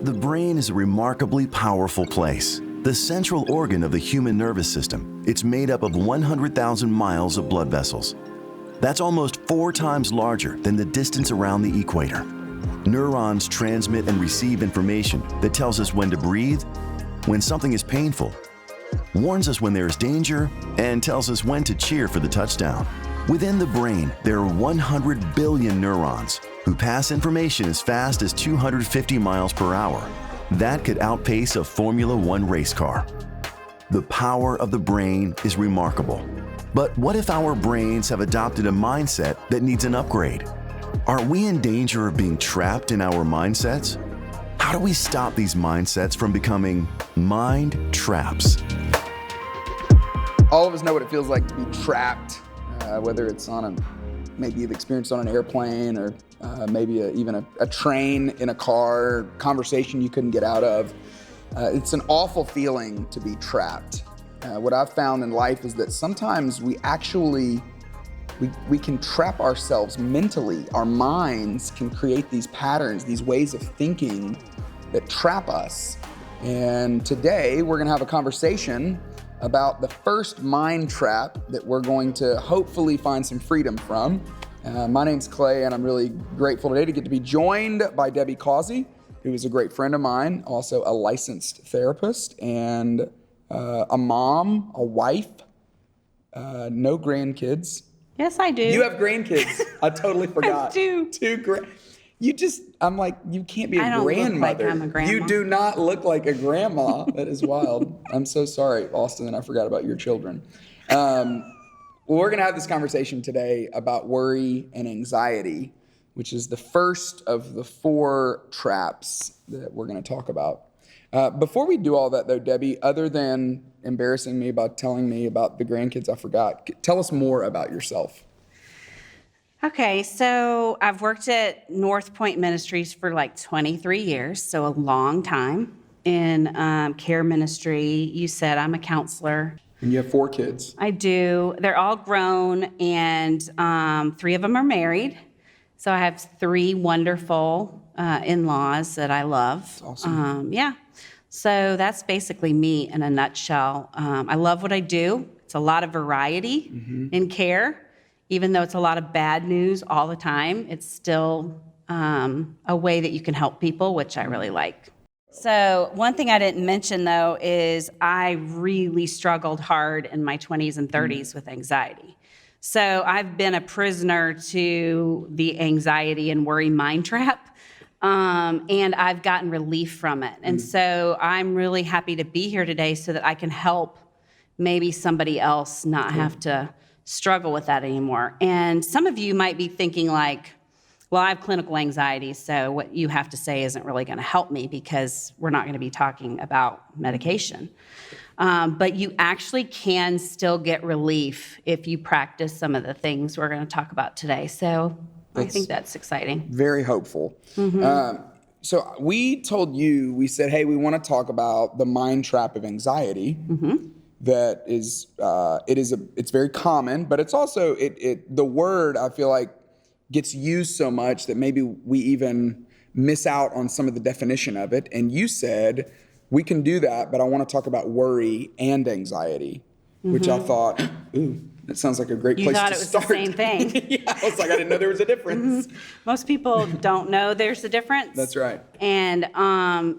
The brain is a remarkably powerful place. The central organ of the human nervous system. It's made up of 100,000 miles of blood vessels. That's almost 4 times larger than the distance around the equator. Neurons transmit and receive information that tells us when to breathe, when something is painful, warns us when there is danger, and tells us when to cheer for the touchdown. Within the brain, there are 100 billion neurons who pass information as fast as 250 miles per hour. That could outpace a Formula One race car. The power of the brain is remarkable. But what if our brains have adopted a mindset that needs an upgrade? Are we in danger of being trapped in our mindsets? How do we stop these mindsets from becoming mind traps? All of us know what it feels like to be trapped, whether it's maybe you've experienced on an airplane or maybe even a train, in a car, conversation you couldn't get out of. It's an awful feeling to be trapped. What I've found in life is that sometimes we can trap ourselves mentally. Our minds can create these patterns, these ways of thinking that trap us. And today we're gonna have a conversation about the first mind trap that we're going to hopefully find some freedom from. My name's Clay, and I'm really grateful today to get to be joined by Debbie Causey, who is a great friend of mine, also a licensed therapist, and a mom, a wife, no grandkids. Yes, I do. You have grandkids. I totally forgot. I do. I'm like, you can't be a I don't grandmother. look like I'm a grandma. You do not look like a grandma. That is wild. I'm so sorry, Austin, and I forgot about your children. Well, we're going to have this conversation today about worry and anxiety, which is the first of the 4 traps that we're going to talk about. Before we do all that, though, Debbie, other than embarrassing me by telling me about the grandkids I forgot, tell us more about yourself. Okay, so I've worked at North Point Ministries for like 23 years, so a long time in care ministry. You said I'm a counselor. And you have 4 kids. I do. They're all grown, and 3 of them are married. So I have 3 wonderful in-laws that I love. That's awesome. Yeah. So that's basically me in a nutshell. I love what I do. It's a lot of variety in care. Even though it's a lot of bad news all the time, it's still a way that you can help people, which I really like. So one thing I didn't mention, though, is I really struggled hard in my 20s and 30s with anxiety. So I've been a prisoner to the anxiety and worry mind trap. And I've gotten relief from it. And so I'm really happy to be here today so that I can help maybe somebody else not have to struggle with that anymore. And some of you might be thinking like, well, I have clinical anxiety, so what you have to say isn't really going to help me because we're not going to be talking about medication. But you actually can still get relief if you practice some of the things we're going to talk about today. So I think that's exciting. Very hopeful. So we told you, we said, hey, we want to talk about the mind trap of anxiety. That is, it's very common, but it's also, the word, I feel like, gets used so much that maybe we even miss out on some of the definition of it. And you said, we can do that, but I want to talk about worry and anxiety, which I thought, ooh, that sounds like a great place to start. You thought it was the same thing. Yeah, I was like, I didn't know there was a difference. Most people don't know there's a difference. That's right. And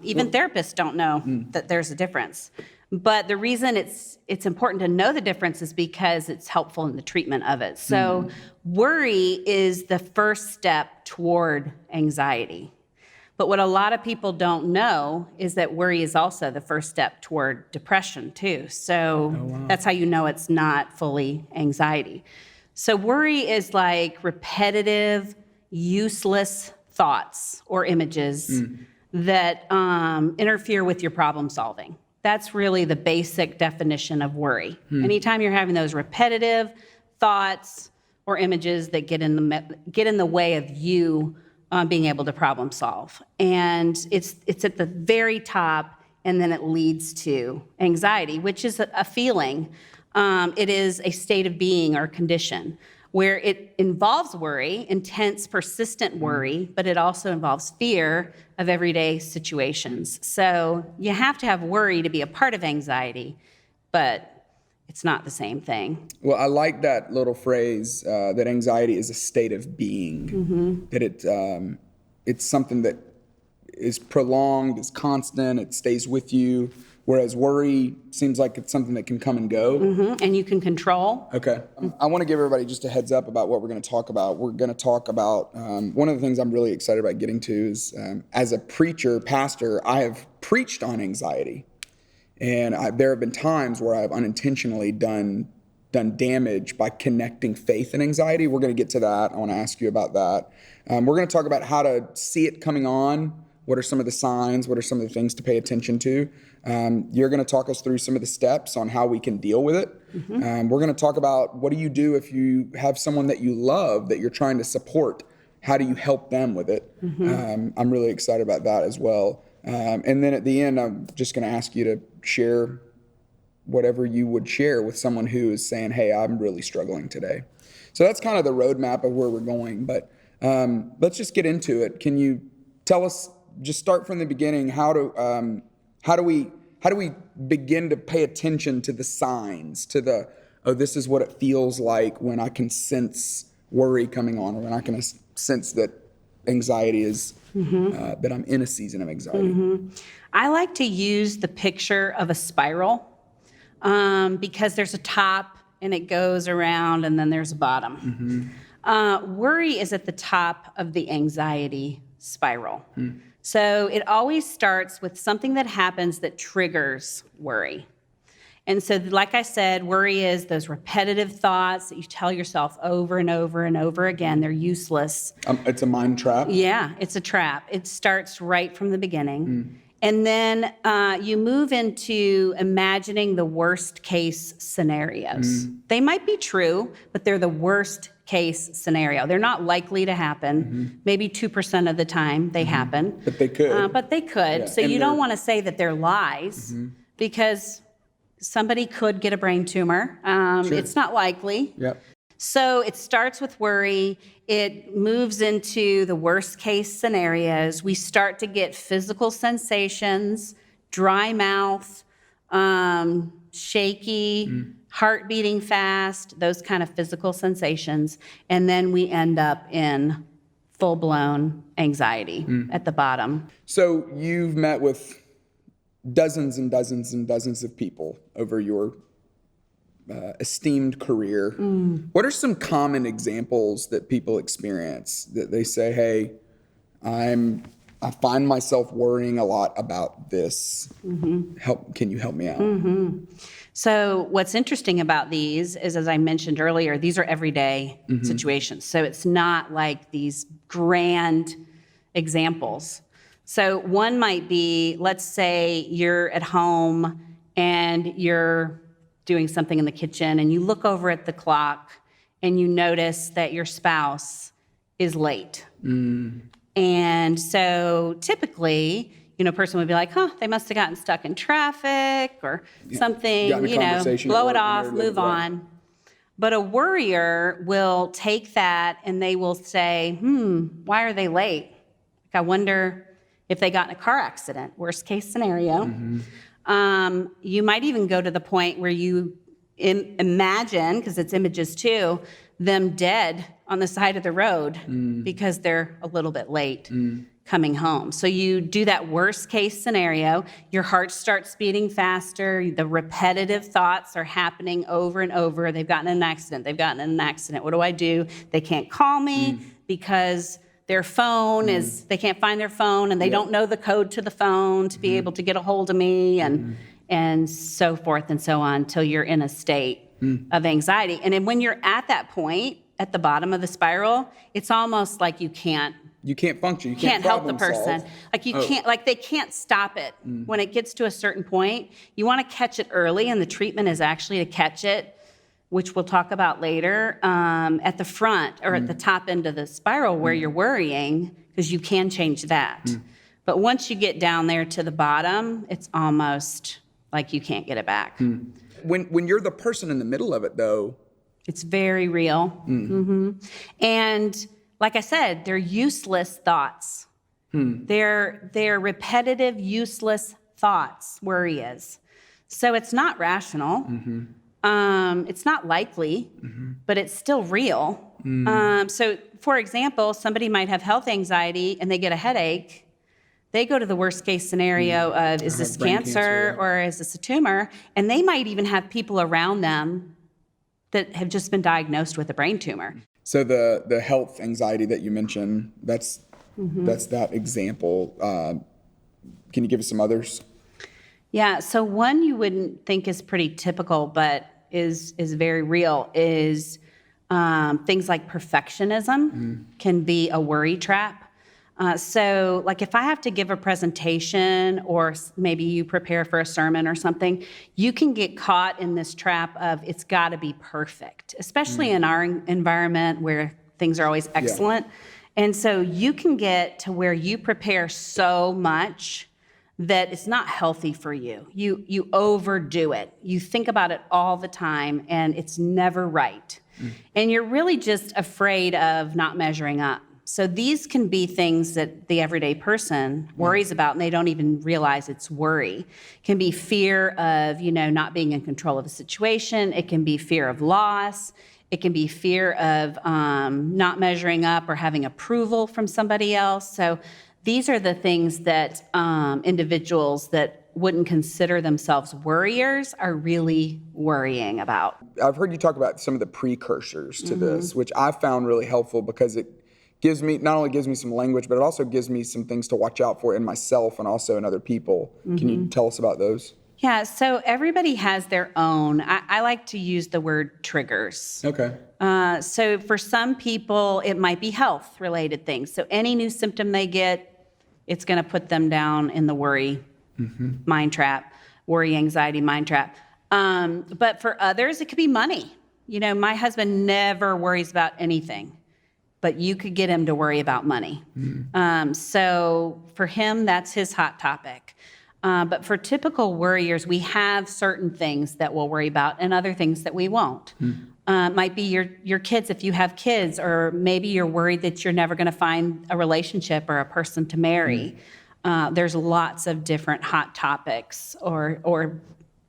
even therapists don't know that there's a difference. But the reason it's important to know the difference is because it's helpful in the treatment of it. So worry is the first step toward anxiety. But what a lot of people don't know is that worry is also the first step toward depression too. So that's how you know it's not fully anxiety. So worry is like repetitive, useless thoughts or images that interfere with your problem solving. That's really the basic definition of worry. Anytime you're having those repetitive thoughts or images that get in the way of you being able to problem solve. And it's at the very top, and then it leads to anxiety, which is a feeling. It is a state of being or condition. where it involves worry, intense, persistent worry, but it also involves fear of everyday situations. So you have to have worry to be a part of anxiety, but it's not the same thing. Well, I like that little phrase that anxiety is a state of being, that it's something that is prolonged, is constant, it stays with you, whereas worry seems like it's something that can come and go. And you can control. Okay. I want to give everybody just a heads up about what we're going to talk about. We're going to talk about, one of the things I'm really excited about getting to is, as a pastor, I have preached on anxiety. And there have been times where I've unintentionally done damage by connecting faith and anxiety. We're going to get to that. I want to ask you about that. We're going to talk about how to see it coming on. What are some of the signs? What are some of the things to pay attention to? You're going to talk us through some of the steps on how we can deal with it. We're going to talk about what do you do if you have someone that you love that you're trying to support? How do you help them with it? I'm really excited about that as well. And then at the end, I'm just going to ask you to share whatever you would share with someone who is saying, hey, I'm really struggling today. So that's kind of the roadmap of where we're going. But let's just get into it. Can you tell us, just start from the beginning, how do we begin to pay attention to the signs, to the, oh, this is what it feels like when I can sense worry coming on, or when I can sense that anxiety is, that I'm in a season of anxiety. I like to use the picture of a spiral because there's a top and it goes around and then there's a bottom. Worry is at the top of the anxiety spiral. So it always starts with something that happens that triggers worry. And so, like I said, worry is those repetitive thoughts that you tell yourself over and over and over again. They're useless. It's a mind trap. Yeah, it's a trap. It starts right from the beginning. And then you move into imagining the worst case scenarios. They might be true, but they're the worst case scenario. They're not likely to happen. Maybe 2% of the time they happen. But they could. Yeah. So you don't want to say that they're lies because somebody could get a brain tumor. It's not likely. Yep. So it starts with worry. It moves into the worst case scenarios. We start to get physical sensations, dry mouth, shaky, heart beating fast, those kind of physical sensations. And then we end up in full-blown anxiety at the bottom. So you've met with dozens and dozens and dozens of people over your esteemed career. What are some common examples that people experience that they say, hey, I find myself worrying a lot about this. Can you help me out? So what's interesting about these is, as I mentioned earlier, these are everyday situations. So it's not like these grand examples. So one might be, let's say you're at home and you're doing something in the kitchen and you look over at the clock and you notice that your spouse is late. And so typically, a person would be like, they must have gotten stuck in traffic or something, blow it off, move on. But a worrier will take that and they will say, why are they late? I wonder if they got in a car accident, worst case scenario. You might even go to the point where you imagine, because it's images too, them dead on the side of the road because they're a little bit late coming home. So you do that worst case scenario, your heart starts beating faster, the repetitive thoughts are happening over and over. They've gotten in an accident, What do I do? They can't call me because their phone they can't find their phone and they don't know the code to the phone to be able to get a hold of me and so forth and so on until you're in a state of anxiety. And then when you're at that point, at the bottom of the spiral, it's almost like you can't function. You can't help the person. Like you can't, like they can't stop it. When it gets to a certain point, you want to catch it early, and the treatment is actually to catch it, which we'll talk about later, at the front or at the top end of the spiral where you're worrying, because you can change that. But once you get down there to the bottom, it's almost like you can't get it back. When you're the person in the middle of it, though, It's very real. And like I said, they're useless thoughts. They're repetitive, useless thoughts, worry is. So it's not rational. It's not likely, but it's still real. So for example, somebody might have health anxiety and they get a headache. They go to the worst case scenario of, is this cancer or is this a tumor? And they might even have people around them that have just been diagnosed with a brain tumor. So the health anxiety that you mentioned, that's that example. Can you give us some others? Yeah, so one you wouldn't think is pretty typical, but is very real, is things like perfectionism can be a worry trap. So like if I have to give a presentation or maybe you prepare for a sermon or something, you can get caught in this trap of it's got to be perfect, especially in our environment where things are always excellent. And so you can get to where you prepare so much that it's not healthy for you. You overdo it. You think about it all the time and it's never right. And you're really just afraid of not measuring up. So these can be things that the everyday person worries about and they don't even realize it's worry. It can be fear of, not being in control of a situation. It can be fear of loss. It can be fear of not measuring up or having approval from somebody else. So these are the things that individuals that wouldn't consider themselves worriers are really worrying about. I've heard you talk about some of the precursors to this, which I found really helpful because it not only gives me some language, but it also gives me some things to watch out for in myself and also in other people. Can you tell us about those? Yeah, so everybody has their own. I like to use the word triggers. Okay. So for some people, it might be health-related things. So any new symptom they get, it's going to put them down in the worry mind trap, worry, anxiety, mind trap. But for others, it could be money. My husband never worries about anything, but you could get him to worry about money. So for him, that's his hot topic. But for typical worriers, we have certain things that we'll worry about and other things that we won't. Might be your kids if you have kids, or maybe you're worried that you're never going to find a relationship or a person to marry. There's lots of different hot topics or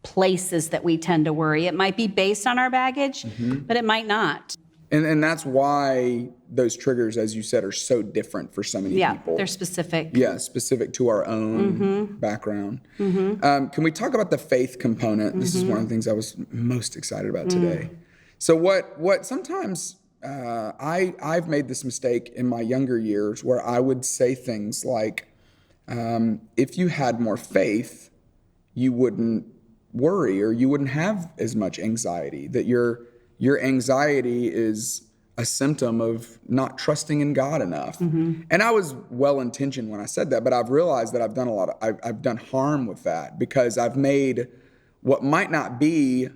places that we tend to worry. It might be based on our baggage, but it might not. And that's why those triggers, as you said, are so different for so many people. Yeah, they're specific. Yeah, specific to our own background. Can we talk about the faith component? This is one of the things I was most excited about today. So what sometimes I've made this mistake in my younger years where I would say things like, if you had more faith, you wouldn't worry or you wouldn't have as much anxiety, that your anxiety is a symptom of not trusting in God enough. And I was well-intentioned when I said that, but I've realized that I've done harm with that because I've made what might not be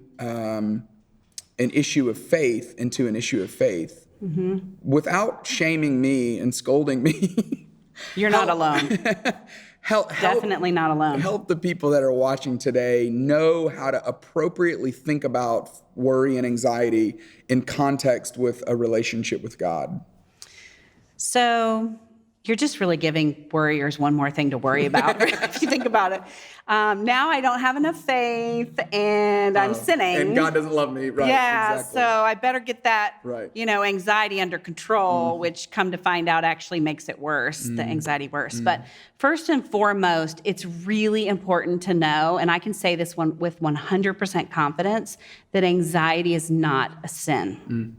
an issue of faith into an issue of faith without shaming me and scolding me. You're not alone. Definitely not alone. Help the people that are watching today know how to appropriately think about worry and anxiety in context with a relationship with God. So you're just really giving worriers one more thing to worry about, if you think about it. Now I don't have enough faith and I'm sinning. And God doesn't love me, right? Yeah, exactly. So I better get that, right. Anxiety under control, which come to find out actually makes it worse, the anxiety worse. But first and foremost, it's really important to know, and I can say this one with 100% confidence, that anxiety is not a sin.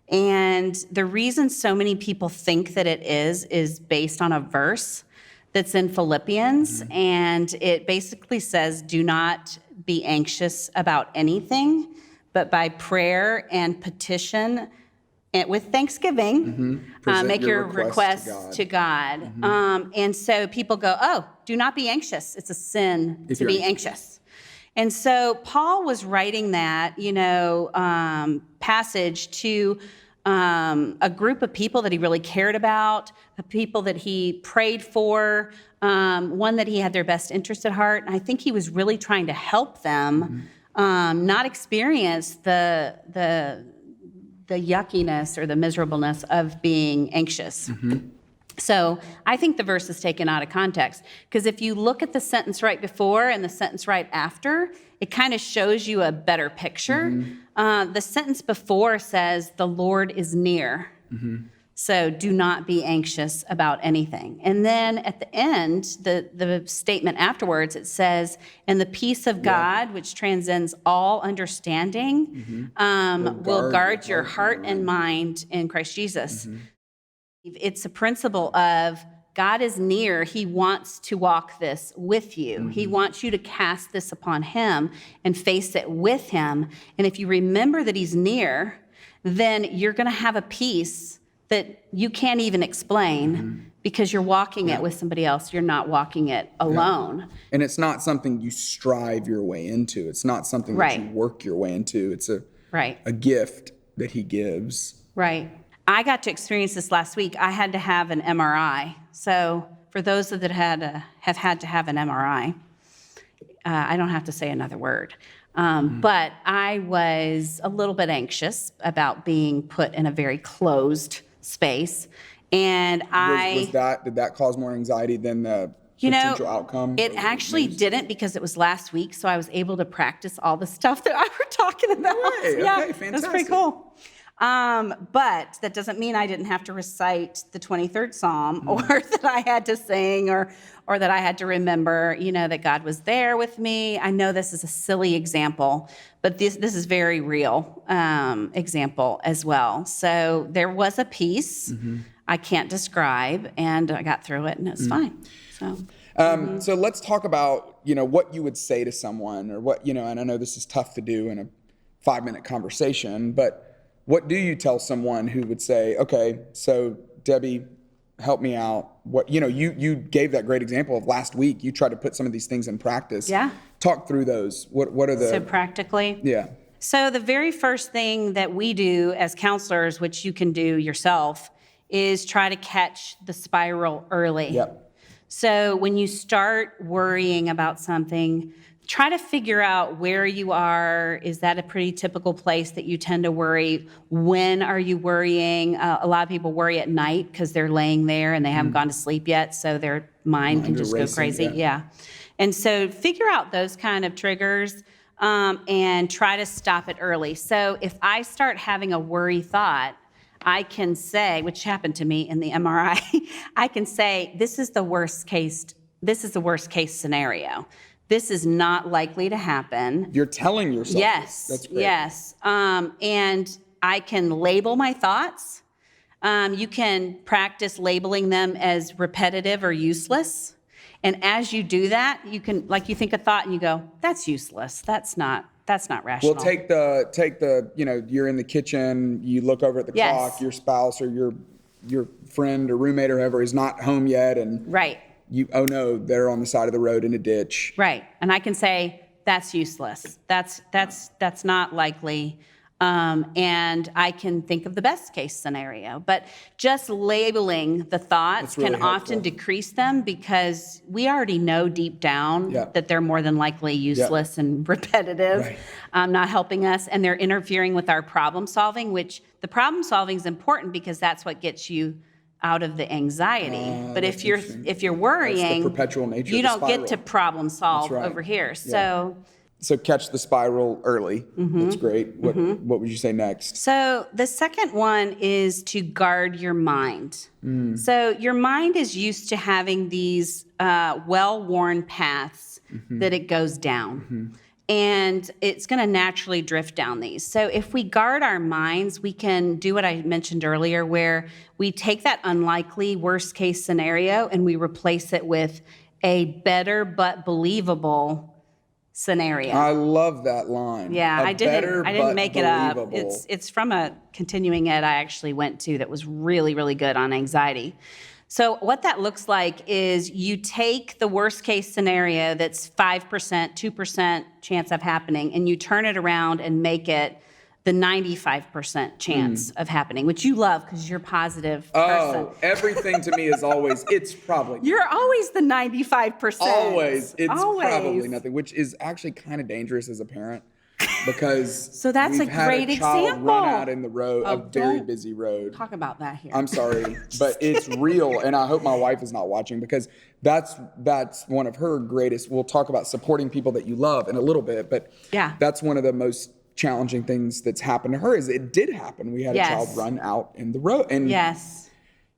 And the reason so many people think that it is based on a verse that's in Philippians, and it basically says, do not be anxious about anything, but by prayer and petition and with thanksgiving, make your requests to God. And so people go, oh, do not be anxious. It's a sin to be anxious. And so Paul was writing that, passage to a group of people that he really cared about, the people that he prayed for, one that he had their best interest at heart. And I think he was really trying to help them not experience the the yuckiness or the miserableness of being anxious. So I think the verse is taken out of context, because if you look at the sentence right before and the sentence right after, it kind of shows you a better picture. The sentence before says, the Lord is near. So do not be anxious about anything. And then at the end, the statement afterwards, it says, and the peace of God, which transcends all understanding, will guard your heart and mind in Christ Jesus. It's a principle of God is near. He wants to walk this with you. He wants you to cast this upon him and face it with him. And if you remember that he's near, then you're going to have a peace that you can't even explain because you're walking it with somebody else. You're not walking it alone. And it's not something you strive your way into. It's not something that you work your way into. It's a gift that he gives. Right. I got to experience this last week. I had to have an MRI. So for those that have had to have an MRI, I don't have to say another word. But I was a little bit anxious about being put in a very closed space. And did that cause more anxiety than the potential outcome? It actually didn't, because it was last week, so I was able to practice all the stuff that I were talking about. No way. Yeah, Okay, fantastic. That's pretty cool. But that doesn't mean I didn't have to recite the 23rd Psalm or that I had to sing or that I had to remember, that God was there with me. I know this is a silly example, but this is very real example as well. So there was a peace I can't describe, and I got through it, and it was fine. So. So let's talk about, what you would say to someone, or what, and I know this is tough to do in a 5-minute conversation, but what do you tell someone who would say, okay, so Debbie, help me out? What, you gave that great example of last week. You tried to put some of these things in practice. Yeah. Talk through those. What are the... So practically? Yeah. So the very first thing that we do as counselors, which you can do yourself, is try to catch the spiral early. Yep. So when you start worrying about something, try to figure out where you are. Is that a pretty typical place that you tend to worry? When are you worrying? A lot of people worry at night because they're laying there and they haven't gone to sleep yet, so their mind can just go crazy. Yeah. And so figure out those kind of triggers and try to stop it early. So if I start having a worry thought, I can say, which happened to me in the MRI, I can say, this is the worst case scenario. This is not likely to happen. You're telling yourself. Yes. That's great. Yes. And I can label my thoughts. You can practice labeling them as repetitive or useless. And as you do that, you can, you think a thought and you go, that's useless. That's not rational. Well, take the, you're in the kitchen, you look over at the clock, your spouse or your friend or roommate or whoever is not home yet, and right. Oh no, they're on the side of the road in a ditch. Right. And I can say, that's useless. That's not likely. And I can think of the best case scenario. But just labeling the thoughts really can often decrease them, because we already know deep down that they're more than likely useless and repetitive, not helping us, and they're interfering with our problem solving, which the problem solving is important because that's what gets you out of the anxiety. But if you're worrying, that's the perpetual nature you of the don't get to problem solve over here. So So catch the spiral early. Mm-hmm. That's great. What would you say next? So the second one is to guard your mind. So your mind is used to having these well-worn paths that it goes down. And it's going to naturally drift down these. So if we guard our minds, we can do what I mentioned earlier, where we take that unlikely worst case scenario and we replace it with a better but believable scenario. I love that line. Yeah, I didn't make it up. It's from a continuing ed I actually went to that was really, really good on anxiety. So what that looks like is you take the worst case scenario that's 5%, 2% chance of happening, and you turn it around and make it the 95% chance of happening, which you love because you're a positive person. Oh, everything to me is always, it's probably. You're always the 95%. Always. It's probably nothing, which is actually kind of dangerous as a parent. because So that's we've a had great a child example. run out in the road, Oh, a very don't busy road. talk about that here. I'm sorry, but it's real, and I hope my wife is not watching, because that's one of her greatest. We'll talk about supporting people that you love in a little bit, but Yeah. that's one of the most challenging things that's happened to her. Is it did happen. We had a child Yes. run out in the road, and Yes.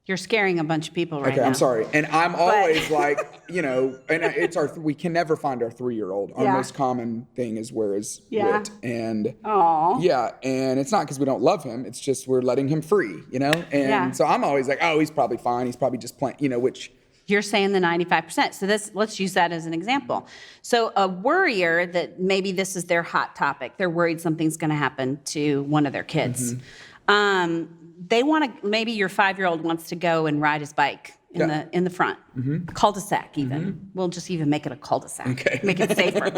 You're scaring a bunch of people right okay, now. I'm sorry. And I'm always like, and it's we can never find our 3-year-old. Our Yeah. most common thing is where is Yeah. Wit. And Aw. yeah, and it's not because we don't love him. It's just we're letting him free, And Yeah. so I'm always like, oh, he's probably fine. He's probably just playing, which. You're saying the 95%. So let's use that as an example. So a worrier that maybe this is their hot topic. They're worried something's going to happen to one of their kids. They want to, maybe your 5-year-old wants to go and ride his bike in the front, cul-de-sac even. We'll just even make it a cul-de-sac, Okay. make it safer.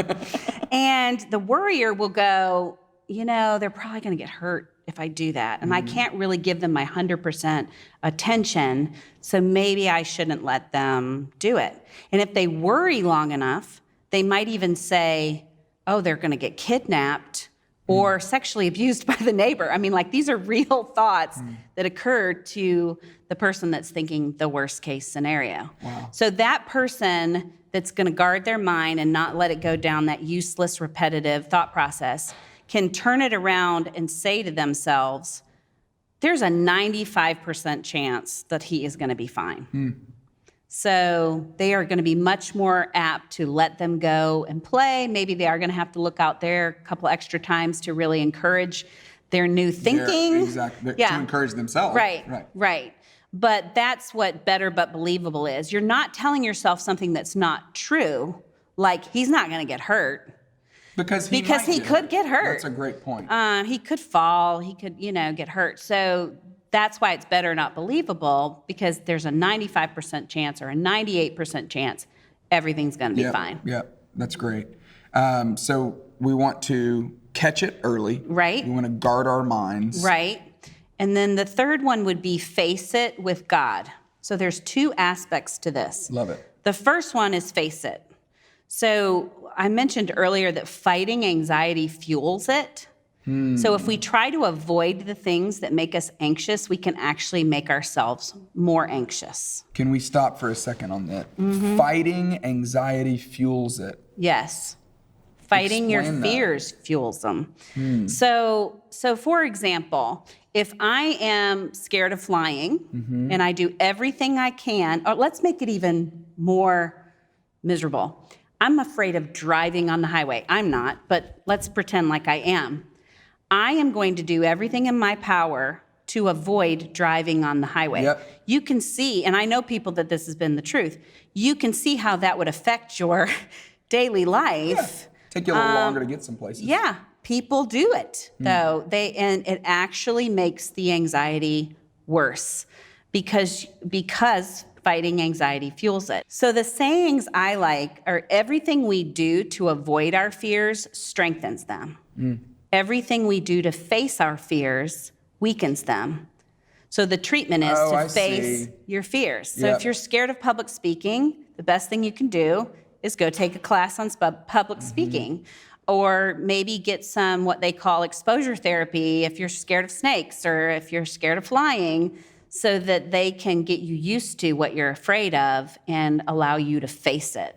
And the worrier will go, they're probably going to get hurt if I do that. And I can't really give them my 100% attention, so maybe I shouldn't let them do it. And if they worry long enough, they might even say, oh, they're going to get kidnapped or sexually abused by the neighbor. I mean, these are real thoughts that occur to the person that's thinking the worst case scenario. Wow. So that person that's going to guard their mind and not let it go down that useless, repetitive thought process can turn it around and say to themselves, there's a 95% chance that he is going to be fine. So they are going to be much more apt to let them go and play. Maybe they are going to have to look out there a couple extra times to really encourage their new thinking. Exactly. To encourage themselves. Right. But that's what better but believable is. You're not telling yourself something that's not true, like he's not going to get hurt. Because he could get hurt. That's a great point. He could fall. He could, get hurt. So that's why it's better not believable, because there's a 95% chance or a 98% chance everything's going to be fine. Yeah, that's great. So we want to catch it early. Right. We want to guard our minds. Right. And then the third one would be face it with God. So there's 2 aspects to this. Love it. The first one is face it. So I mentioned earlier that fighting anxiety fuels it. So if we try to avoid the things that make us anxious, we can actually make ourselves more anxious. Can we stop for a second on that? Fighting anxiety fuels it. Yes. Fighting your fears fuels them. So for example, if I am scared of flying and I do everything I can, or let's make it even more miserable. I'm afraid of driving on the highway. I'm not, but let's pretend like I am. I am going to do everything in my power to avoid driving on the highway. Yep. You can see, and I know people that this has been the truth, you can see how that would affect your daily life. Take you a little longer to get some places. Yeah, people do it though. And it actually makes the anxiety worse because fighting anxiety fuels it. So the sayings I like are everything we do to avoid our fears strengthens them. Everything we do to face our fears weakens them. So the treatment is to face your fears. So if you're scared of public speaking, the best thing you can do is go take a class on public speaking, or maybe get some what they call exposure therapy if you're scared of snakes or if you're scared of flying, so that they can get you used to what you're afraid of and allow you to face it.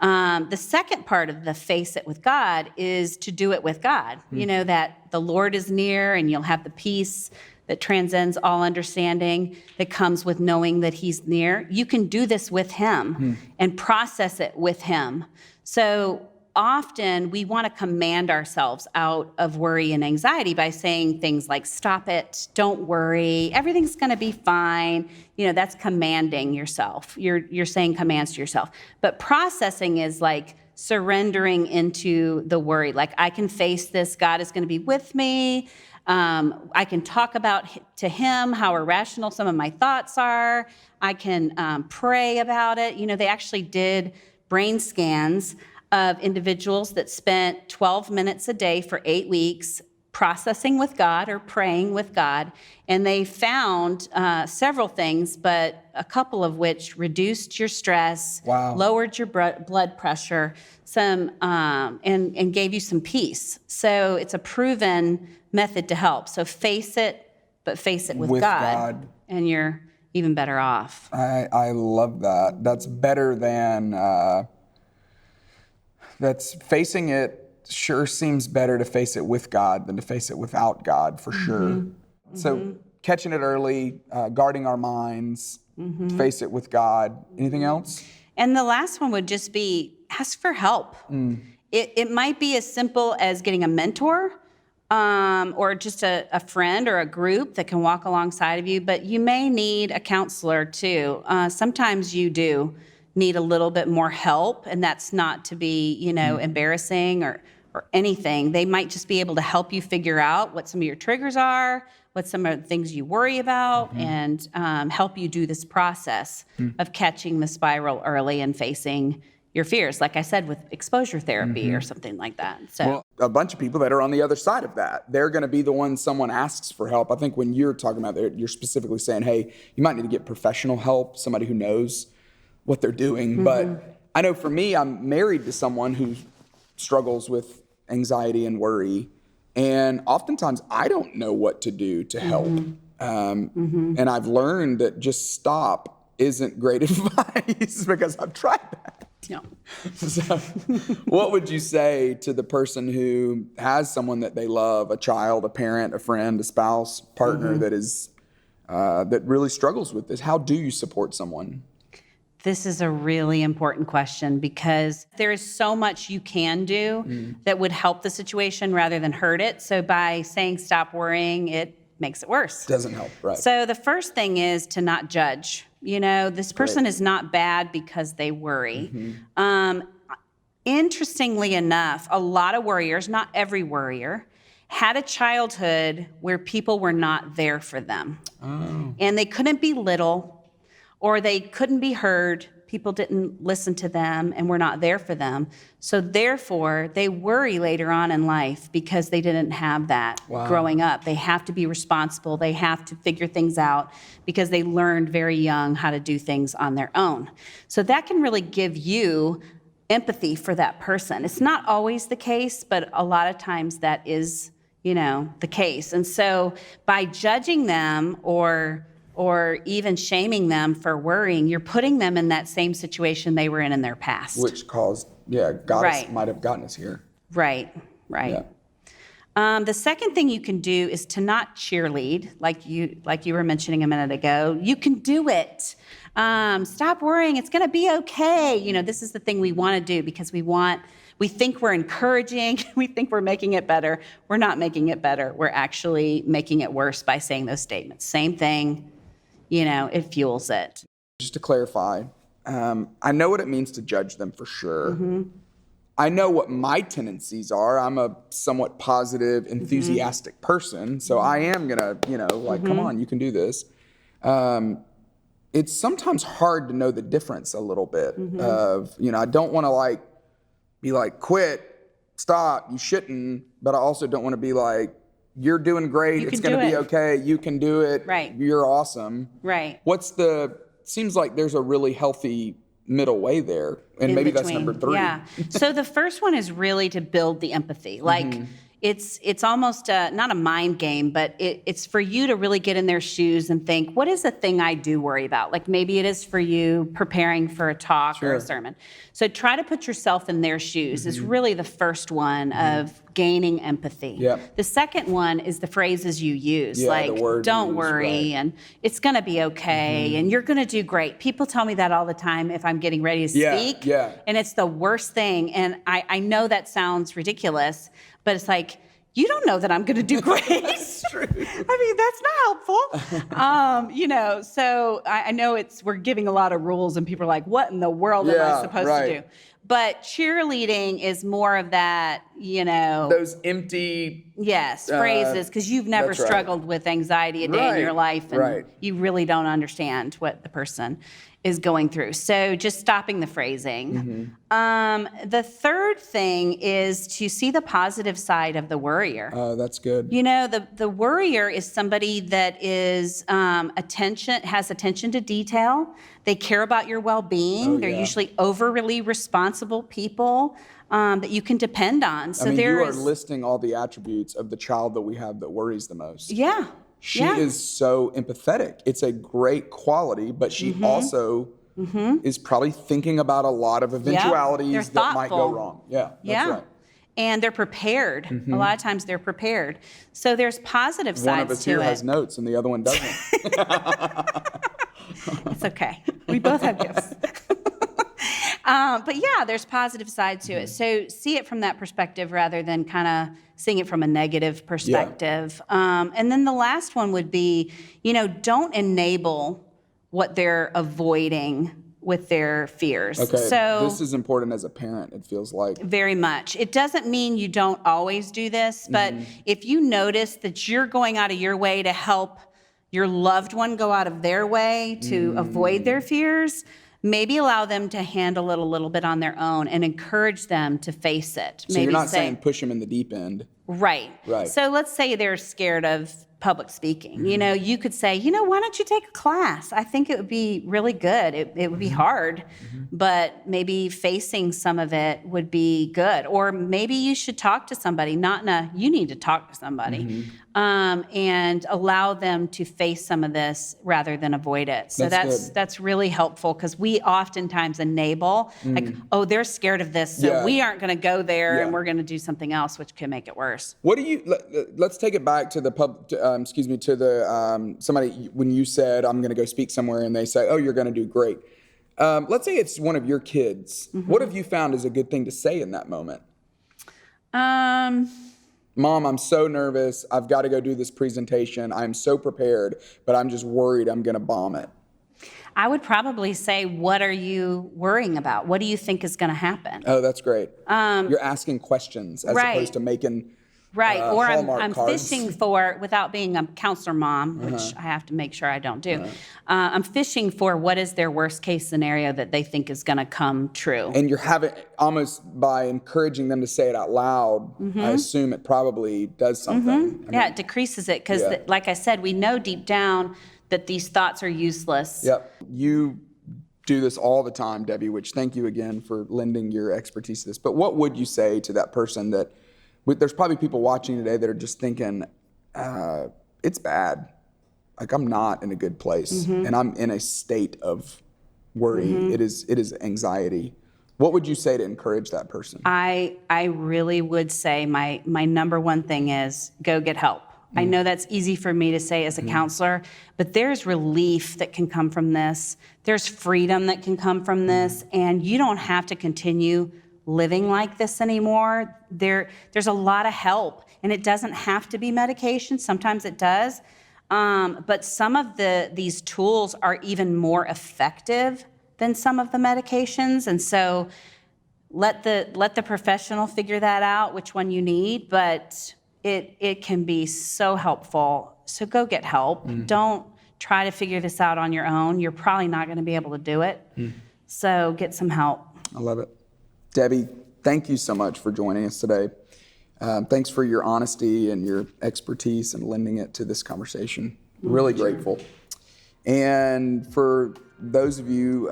The second part of the face it with God is to do it with God. That the Lord is near and you'll have the peace that transcends all understanding that comes with knowing that he's near. You can do this with him and process it with him. So often we want to command ourselves out of worry and anxiety by saying things like, stop it, don't worry, everything's going to be fine. That's commanding yourself. You're saying commands to yourself. But processing is like surrendering into the worry. Like, I can face this. God is going to be with me. I can talk about to him how irrational some of my thoughts are. I can pray about it. They actually did brain scans of individuals that spent 12 minutes a day for 8 weeks processing with God or praying with God, and they found several things, but a couple of which reduced your stress, lowered your blood pressure, and gave you some peace. So it's a proven method to help. So face it, but face it with God, and you're even better off. I love that. That's better than, that's facing it. Sure seems better to face it with God than to face it without God, for sure. So catching it early, guarding our minds, face it with God. Anything else? And the last one would just be ask for help. It might be as simple as getting a mentor, or just a friend or a group that can walk alongside of you, but you may need a counselor too. Sometimes you do need a little bit more help, and that's not to be, embarrassing or anything. They might just be able to help you figure out what some of your triggers are, what some of the things you worry about, and help you do this process of catching the spiral early and facing your fears, like I said, with exposure therapy or something like that. So, well, a bunch of people that are on the other side of that, they're going to be the ones someone asks for help. I think when you're talking about it, you're specifically saying, hey, you might need to get professional help, somebody who knows what they're doing. But I know for me, I'm married to someone who struggles with anxiety and worry. And oftentimes I don't know what to do to help. And I've learned that just stop isn't great advice because I've tried that. no. So what would you say to the person who has someone that they love, a child, a parent, a friend, a spouse, partner that is that really struggles with this? How do you support someone? This is a really important question because there is so much you can do that would help the situation rather than hurt it. So by saying stop worrying, it makes it worse. Doesn't help, right? So the first thing is to not judge. This person is not bad because they worry. Interestingly enough, a lot of worriers, not every worrier, had a childhood where people were not there for them. And they couldn't be little, or they couldn't be heard. People didn't listen to them and were not there for them. So therefore, they worry later on in life because they didn't have that growing up. They have to be responsible. They have to figure things out because they learned very young how to do things on their own. So that can really give you empathy for that person. It's not always the case, but a lot of times that is, the case. And so by judging them or even shaming them for worrying, you're putting them in that same situation they were in their past. Which caused, might have gotten us here. Right. Yeah. The second thing you can do is to not cheerlead, like you were mentioning a minute ago. You can do it. Stop worrying. It's going to be okay. This is the thing we want to do because we think we're encouraging. We think we're making it better. We're not making it better. We're actually making it worse by saying those statements. Same thing. It fuels it. Just to clarify, I know what it means to judge them for sure. I know what my tendencies are. I'm a somewhat positive, enthusiastic person. So I am gonna, come on, you can do this. It's sometimes hard to know the difference a little bit of, I don't want to be like, quit, stop, you shouldn't. But I also don't want to be like, you're doing great. It's going to be okay. You can do it. Right. You're awesome. Right. Seems like there's a really healthy middle way there. And maybe that's number 3. Yeah. So the first one is really to build the empathy. It's almost not a mind game, but it's for you to really get in their shoes and think, what is the thing I do worry about? Like maybe it is for you preparing for a talk or a sermon. So try to put yourself in their shoes is really the first one of gaining empathy. Yep. The second one is the phrases you use, don't worry, and it's going to be okay, and you're going to do great. People tell me that all the time if I'm getting ready to speak, and it's the worst thing. And I know that sounds ridiculous, but it's like, you don't know that I'm going to do great. That's true. I mean, that's not helpful. So I know we're giving a lot of rules and people are like, what in the world am I supposed to do? But cheerleading is more of that, those empty phrases, because you've never struggled with anxiety a day in your life, and you really don't understand what the person is going through. So just stopping the phrasing. The third thing is to see the positive side of the worrier. Oh, that's good. You know, the worrier is somebody that is has attention to detail. They care about your well-being. They're usually overly responsible people that you can depend on. So you are listing all the attributes of the child that we have that worries the most. Yeah. She is so empathetic. It's a great quality, but she also is probably thinking about a lot of eventualities that might go wrong. Yeah, that's right. And they're prepared. A lot of times they're prepared. So there's positive sides to it. One of us here has notes and the other one doesn't. It's okay. We both have gifts. But yeah, there's positive sides to it. So see it from that perspective rather than kind of seeing it from a negative perspective. And then the last one would be, don't enable what they're avoiding with their fears. Okay, so this is important as a parent, it feels like. Very much. It doesn't mean you don't always do this, but if you notice that you're going out of your way to help your loved one go out of their way to avoid their fears, maybe allow them to handle it a little bit on their own and encourage them to face it. So you're not saying push them in the deep end. Right. So let's say they're scared of public speaking. You could say, why don't you take a class? I think it would be really good. It would be hard, but maybe facing some of it would be good. Or maybe you should talk to somebody, you need to talk to somebody, and allow them to face some of this rather than avoid it. So that's really helpful because we oftentimes enable, like, oh, they're scared of this, so we aren't going to go there and we're going to do something else, which can make it worse. What do you, let's take it back to the somebody, when you said, I'm going to go speak somewhere and they say, oh, you're going to do great. Let's say it's one of your kids. What have you found is a good thing to say in that moment? Mom, I'm so nervous. I've got to go do this presentation. I'm so prepared, but I'm just worried I'm going to bomb it. I would probably say, what are you worrying about? What do you think is going to happen? Oh, that's great. You're asking questions as opposed to making or I'm cards. fishing for, without being a counselor mom, which I have to make sure I don't do, I'm fishing for what is their worst case scenario that they think is going to come true. And you're having, almost by encouraging them to say it out loud, I assume it probably does something. It decreases it because, like I said, we know deep down that these thoughts are useless. Yep. You do this all the time, Debbie, which thank you again for lending your expertise to this. But what would you say to that person that, there's probably people watching today that are just thinking, it's bad. Like, I'm not in a good place and I'm in a state of worry. It is anxiety. What would you say to encourage that person? I really would say my number one thing is go get help. I know that's easy for me to say as a counselor, but there's relief that can come from this. There's freedom that can come from this, and you don't have to continue living like this anymore. There's a lot of help, and it doesn't have to be medication. Sometimes it does, but some of these tools are even more effective than some of the medications, and so let the professional figure that out, which one you need, but it can be so helpful. So go get help. Don't try to figure this out on your own. You're probably not going to be able to do it. So get some help. I love it. Debbie, thank you so much for joining us today. Thanks for your honesty and your expertise and lending it to this conversation. Really grateful. And for those of you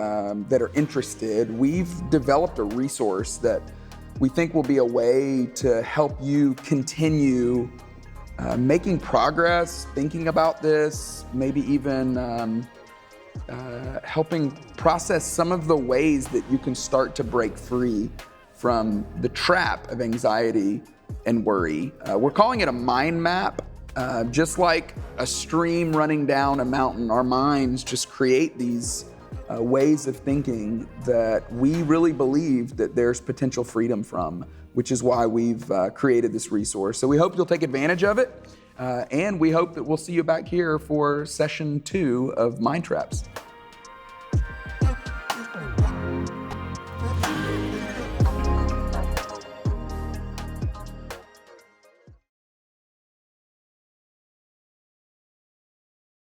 that are interested, we've developed a resource that we think will be a way to help you continue making progress, thinking about this, maybe even helping process some of the ways that you can start to break free from the trap of anxiety and worry. We're calling it a mind map. Just like a stream running down a mountain, our minds just create these ways of thinking that we really believe that there's potential freedom from, which is why we've created this resource. So we hope you'll take advantage of it, and we hope that we'll see you back here for session 2 of Mind Traps.